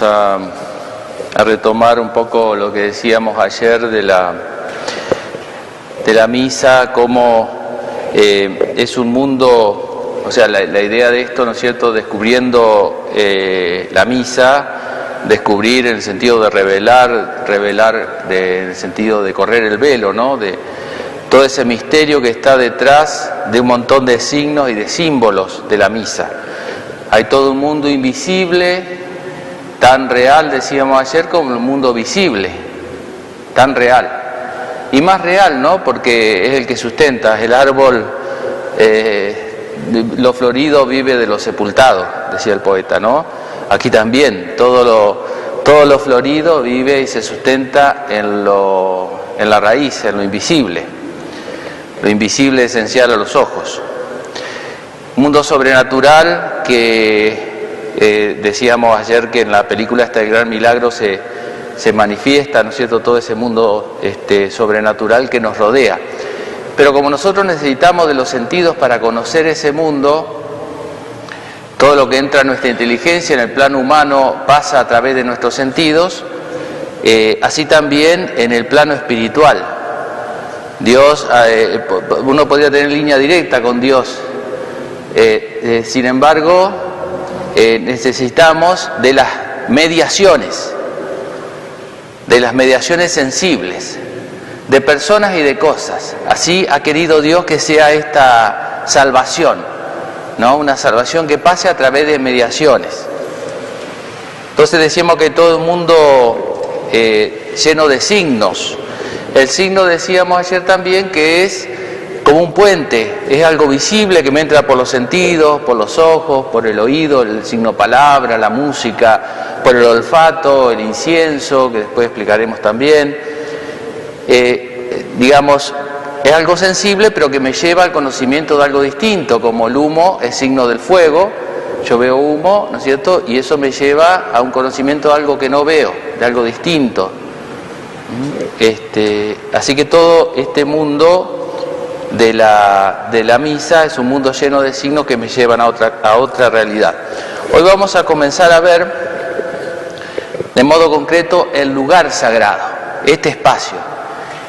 Vamos a retomar un poco lo que decíamos ayer de la misa, cómo es un mundo, o sea, la idea de esto, ¿no es cierto?, descubriendo la misa, descubrir en el sentido de revelar en el sentido de correr el velo, ¿no?, de todo ese misterio que está detrás de un montón de signos y de símbolos de la misa. Hay todo un mundo invisible, tan real, decíamos ayer, como el mundo visible, tan real. Y más real, ¿no?, porque es el que sustenta, el árbol, lo florido vive de lo sepultado, decía el poeta, ¿no? Aquí también, todo lo florido vive y se sustenta en la raíz, en lo invisible. Lo invisible esencial a los ojos. Un mundo sobrenatural que decíamos ayer que en la película El Gran Milagro se manifiesta, ¿no es cierto?, todo ese mundo sobrenatural que nos rodea. Pero como nosotros necesitamos de los sentidos para conocer ese mundo, todo lo que entra en nuestra inteligencia en el plano humano pasa a través de nuestros sentidos, así también en el plano espiritual. Dios, uno podría tener línea directa con Dios, sin embargo, necesitamos de las mediaciones sensibles, de personas y de cosas. Así ha querido Dios que sea esta salvación, ¿no?, una salvación que pase a través de mediaciones. Entonces decíamos que todo el mundo lleno de signos. El signo, decíamos ayer también, que es como un puente, es algo visible que me entra por los sentidos, por los ojos, por el oído, el signo palabra, la música, por el olfato, el incienso, que después explicaremos también. Digamos, es algo sensible, pero que me lleva al conocimiento de algo distinto, como el humo es signo del fuego. Yo veo humo, ¿no es cierto?, y eso me lleva a un conocimiento de algo que no veo, de algo distinto. Así que todo este mundo de la misa es un mundo lleno de signos que me llevan a otra realidad. Hoy vamos a comenzar a ver de modo concreto el lugar sagrado, este espacio,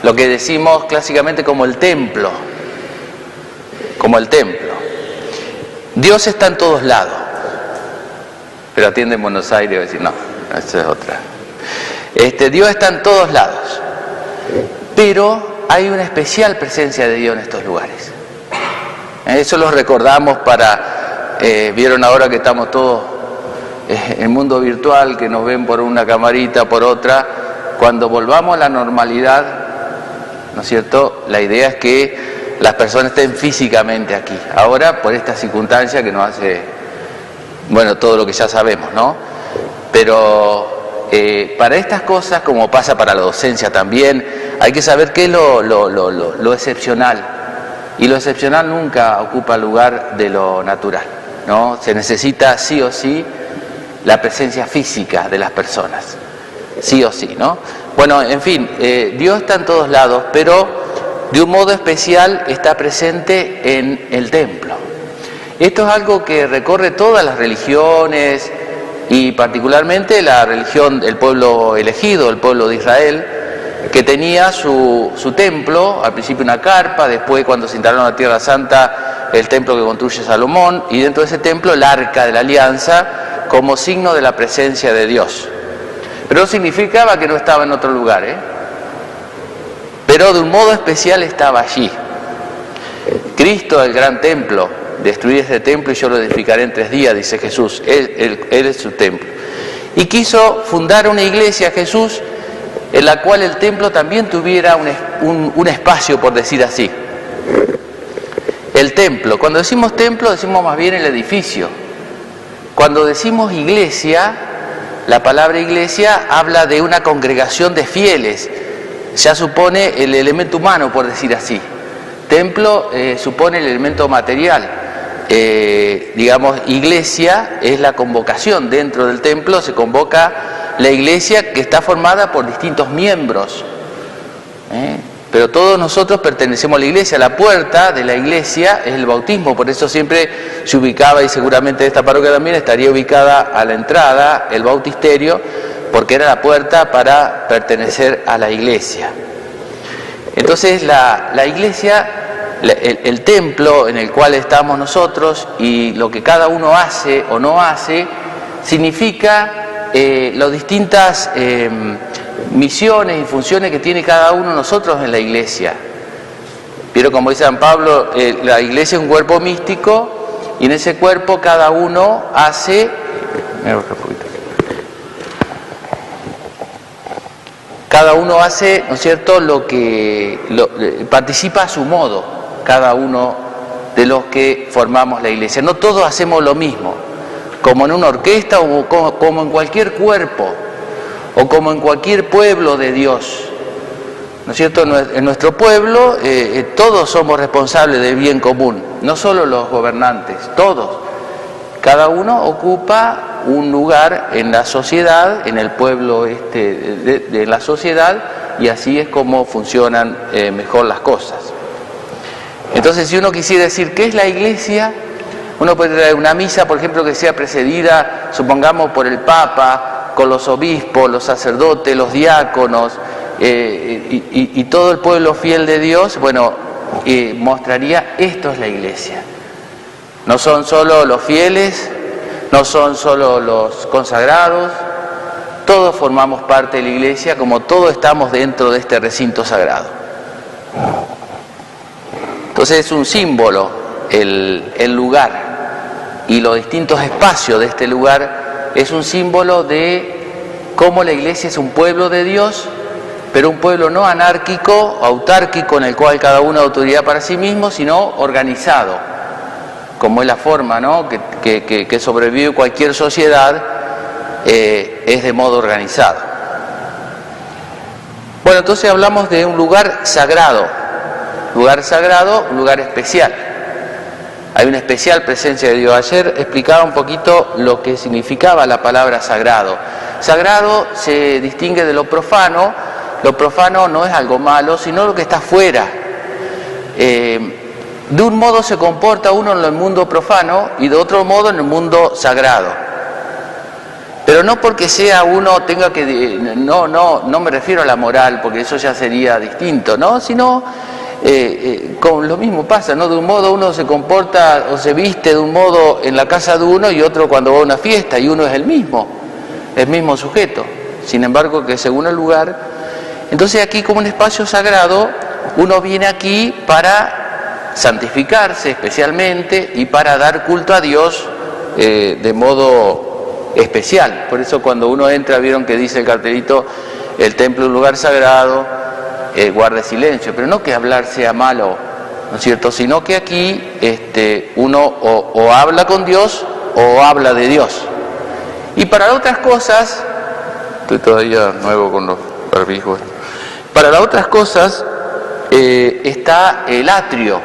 lo que decimos clásicamente como el templo. Dios está en todos lados, pero atiende en Buenos Aires y va a decir, no, esa es otra. Dios está en todos lados, pero hay una especial presencia de Dios en estos lugares. Eso lo recordamos vieron ahora que estamos todos en el mundo virtual, que nos ven por una camarita, por otra. Cuando volvamos a la normalidad, ¿no es cierto?, la idea es que las personas estén físicamente aquí. Ahora, por esta circunstancia que nos hace, bueno, todo lo que ya sabemos, ¿no? Pero para estas cosas, como pasa para la docencia también, hay que saber qué es lo excepcional. Y lo excepcional nunca ocupa lugar de lo natural, ¿no? Se necesita sí o sí la presencia física de las personas. Sí o sí, ¿no? Bueno, en fin, Dios está en todos lados, pero de un modo especial está presente en el templo. Esto es algo que recorre todas las religiones, y particularmente la religión del pueblo elegido, el pueblo de Israel, que tenía su templo, al principio una carpa, después cuando se instalaron a la Tierra Santa, el templo que construye Salomón, y dentro de ese templo el arca de la alianza, como signo de la presencia de Dios. Pero no significaba que no estaba en otro lugar, pero de un modo especial estaba allí. Cristo, el gran templo, destruir este templo y yo lo edificaré en 3 días, dice Jesús. Él es su templo. Y quiso fundar una iglesia, Jesús, en la cual el templo también tuviera un espacio, por decir así. El templo. Cuando decimos templo, decimos más bien el edificio. Cuando decimos iglesia, la palabra iglesia habla de una congregación de fieles. Ya supone el elemento humano, por decir así. Templo supone el elemento material. Digamos, iglesia es la convocación. Dentro del templo se convoca la iglesia, que está formada por distintos miembros. pero todos nosotros pertenecemos a la iglesia. La puerta de la iglesia es el bautismo, por eso siempre se ubicaba, y seguramente esta parroquia también estaría ubicada a la entrada, el bautisterio, porque era la puerta para pertenecer a la iglesia. Entonces la iglesia, el templo en el cual estamos nosotros y lo que cada uno hace o no hace, significa las distintas misiones y funciones que tiene cada uno de nosotros en la iglesia. Pero como dice San Pablo, la iglesia es un cuerpo místico y en ese cuerpo cada uno hace... Cada uno hace, ¿no es cierto?, participa a su modo, cada uno de los que formamos la iglesia. No todos hacemos lo mismo, como en una orquesta o como en cualquier cuerpo, o como en cualquier pueblo de Dios. ¿No es cierto? En nuestro pueblo todos somos responsables del bien común, no solo los gobernantes, todos. Cada uno ocupa un lugar en la sociedad, en el pueblo de la sociedad, y así es como funcionan mejor las cosas. Entonces, si uno quisiera decir qué es la iglesia, uno puede traer una misa, por ejemplo, que sea precedida, supongamos, por el Papa, con los obispos, los sacerdotes, los diáconos y todo el pueblo fiel de Dios. Bueno, mostraría esto es la iglesia. No son solo los fieles, no son solo los consagrados, todos formamos parte de la iglesia, como todos estamos dentro de este recinto sagrado. Entonces es un símbolo el lugar, y los distintos espacios de este lugar es un símbolo de cómo la iglesia es un pueblo de Dios, pero un pueblo no anárquico, autárquico, en el cual cada uno es autoridad para sí mismo, sino organizado, como es la forma, ¿no?, que sobrevive cualquier sociedad, es de modo organizado. Bueno, entonces hablamos de un lugar sagrado, un lugar especial. Hay una especial presencia de Dios. Ayer explicaba un poquito lo que significaba la palabra sagrado. Sagrado se distingue de lo profano. Lo profano no es algo malo, sino lo que está fuera. De un modo se comporta uno en el mundo profano y de otro modo en el mundo sagrado. Pero no porque sea uno tenga que... No me refiero a la moral, porque eso ya sería distinto, ¿no? Sino... con lo mismo pasa, ¿no? De un modo uno se comporta o se viste de un modo en la casa de uno y otro cuando va a una fiesta, y uno es el mismo sujeto, sin embargo que según el lugar. Entonces aquí, como un espacio sagrado, uno viene aquí para santificarse especialmente y para dar culto a Dios de modo especial. Por eso cuando uno entra, vieron que dice el cartelito, el templo es un lugar sagrado, guarde silencio, pero no que hablar sea malo, ¿no es cierto?, sino que aquí uno o habla con Dios o habla de Dios. Y para otras cosas, estoy todavía nuevo con los barbijos, para las otras cosas está el atrio.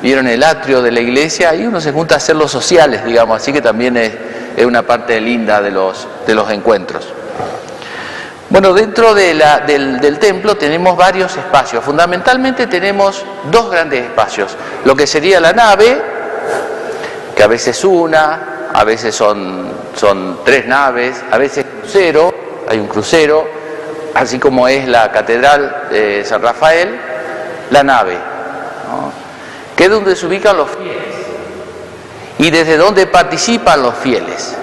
¿Vieron el atrio de la iglesia? Ahí uno se junta a hacer los sociales, digamos, así que también es una parte linda de los encuentros. Bueno, dentro del templo tenemos varios espacios. Fundamentalmente tenemos dos grandes espacios. Lo que sería la nave, que a veces una, a veces son tres naves, a veces crucero, hay un crucero, así como es la catedral de San Rafael, la nave, ¿no?, que es donde se ubican los fieles y desde donde participan los fieles.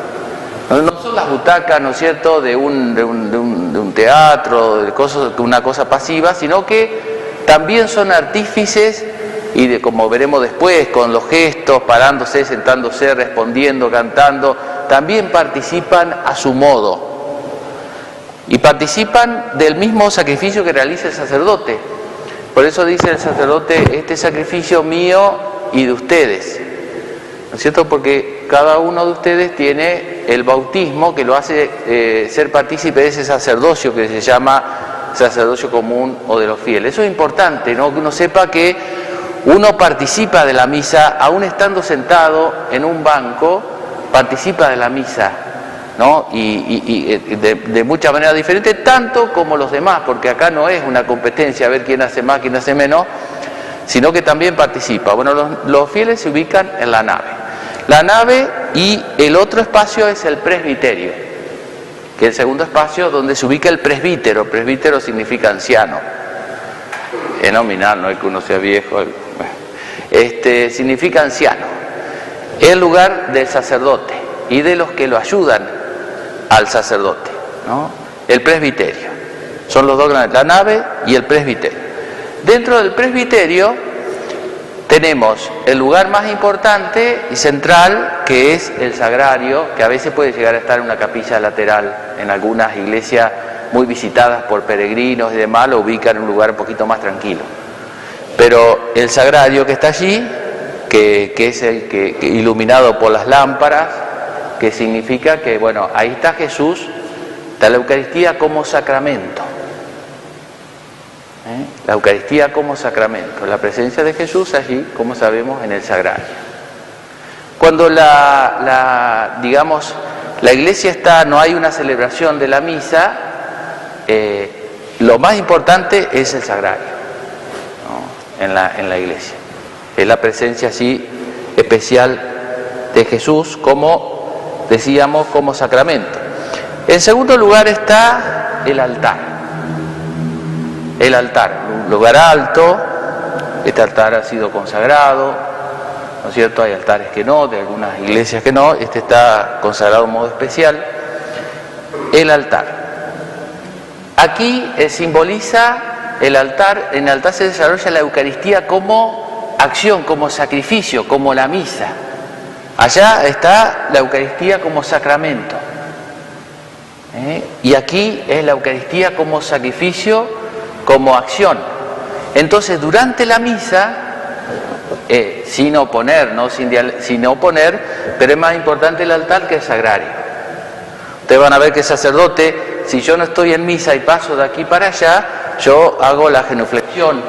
No son las butacas, ¿no es cierto?, de un teatro, de una cosa pasiva, sino que también son artífices y como veremos después, con los gestos, parándose, sentándose, respondiendo, cantando, también participan a su modo. Y participan del mismo sacrificio que realiza el sacerdote. Por eso dice el sacerdote, este sacrificio mío y de ustedes. ¿No es cierto? Porque cada uno de ustedes tiene el bautismo que lo hace ser partícipe de ese sacerdocio que se llama sacerdocio común o de los fieles. Eso es importante, ¿no?, que uno sepa que uno participa de la misa, aún estando sentado en un banco, participa de la misa. ¿no? Y de muchas maneras diferentes, tanto como los demás, porque acá no es una competencia a ver quién hace más, quién hace menos, sino que también participa. Bueno, los fieles se ubican en la nave. La nave, y el otro espacio es el presbiterio, que es el segundo espacio donde se ubica el presbítero. Presbítero significa anciano. Es nominal, no es que uno sea viejo. Significa anciano. Es el lugar del sacerdote y de los que lo ayudan al sacerdote, ¿no? El presbiterio. Son los dos grandes, la nave y el presbiterio. Dentro del presbiterio tenemos el lugar más importante y central, que es el sagrario, que a veces puede llegar a estar en una capilla lateral. En algunas iglesias muy visitadas por peregrinos y demás lo ubican en un lugar un poquito más tranquilo. Pero el sagrario que está allí, que es el que iluminado por las lámparas, que significa que, bueno, ahí está Jesús, está la Eucaristía como sacramento. La Eucaristía como sacramento, la presencia de Jesús allí, como sabemos, en el sagrario. Cuando digamos, la iglesia está, no hay una celebración de la misa, lo más importante es el sagrario, ¿no? en la iglesia. Es la presencia así especial de Jesús, como decíamos, como sacramento. En segundo lugar está el altar. El altar, un lugar alto. Este altar ha sido consagrado, ¿no es cierto? Hay altares que no, de algunas iglesias que no. Este está consagrado de modo especial. El altar. Aquí simboliza el altar. En el altar se desarrolla la Eucaristía como acción, como sacrificio, como la misa. Allá está la Eucaristía como sacramento. Y aquí es la Eucaristía como sacrificio, como acción. Entonces, durante la misa, sin oponer, ¿no? sin oponer, pero es más importante el altar que el sagrario. Ustedes van a ver que el sacerdote, si yo no estoy en misa y paso de aquí para allá, yo hago la genuflexión,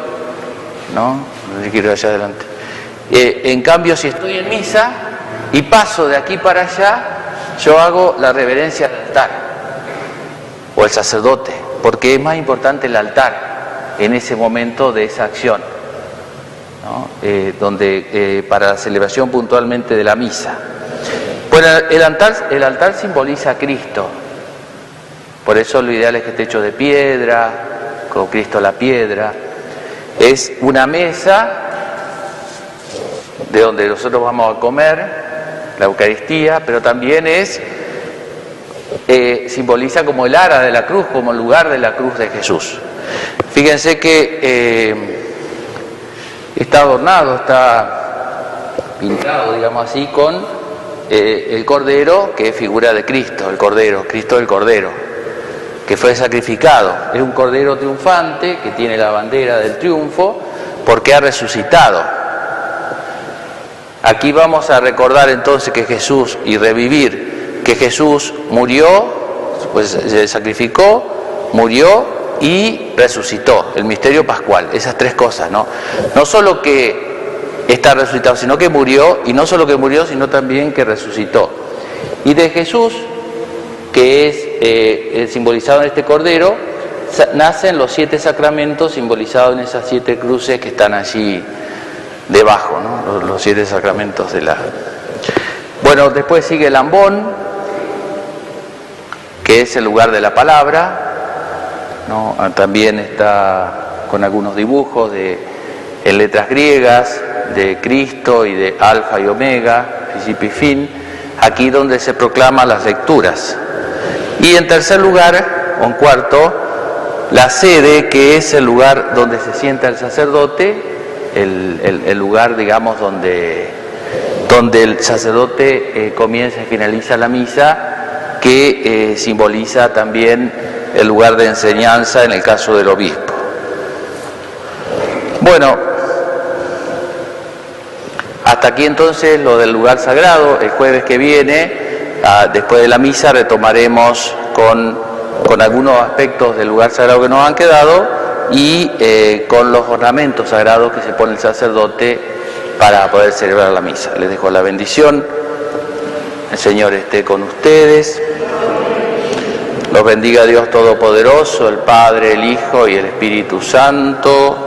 ¿no? No quiero ir allá adelante. En cambio, si estoy en misa y paso de aquí para allá, yo hago la reverencia al altar o el sacerdote, porque es más importante el altar en ese momento de esa acción, ¿no? Para la celebración puntualmente de la misa. Bueno, el altar simboliza a Cristo, por eso lo ideal es que esté hecho de piedra, con Cristo la piedra. Es una mesa de donde nosotros vamos a comer la Eucaristía, pero también simboliza como el ara de la cruz, como el lugar de la cruz de Jesús. Fíjense que está adornado, está pintado, digamos así, con el Cordero, que es figura de Cristo, el Cordero, Cristo el Cordero, que fue sacrificado. Es un Cordero triunfante, que tiene la bandera del triunfo, porque ha resucitado. Aquí vamos a recordar entonces que Jesús, y revivir, que Jesús murió, pues se sacrificó, murió y resucitó, el misterio pascual, esas tres cosas, ¿no? No solo que está resucitado, sino que murió, y no solo que murió, sino también que resucitó. Y de Jesús, que es simbolizado en este Cordero, nacen los 7 sacramentos simbolizados en esas 7 cruces que están allí debajo, ¿no? Los 7 sacramentos de la... Bueno, después sigue el ambón, que es el lugar de la palabra, ¿no? También está con algunos dibujos en letras griegas de Cristo y de Alfa y Omega, principio y fin, aquí donde se proclaman las lecturas. Y en tercer lugar, o en cuarto, la sede, que es el lugar donde se sienta el sacerdote, el lugar, digamos, donde el sacerdote comienza y finaliza la misa, que simboliza también el lugar de enseñanza en el caso del obispo. Bueno, hasta aquí entonces lo del lugar sagrado. El jueves que viene, después de la misa, retomaremos con algunos aspectos del lugar sagrado que nos han quedado y con los ornamentos sagrados que se pone el sacerdote para poder celebrar la misa. Les dejo la bendición. El Señor esté con ustedes. Los bendiga Dios Todopoderoso, el Padre, el Hijo y el Espíritu Santo.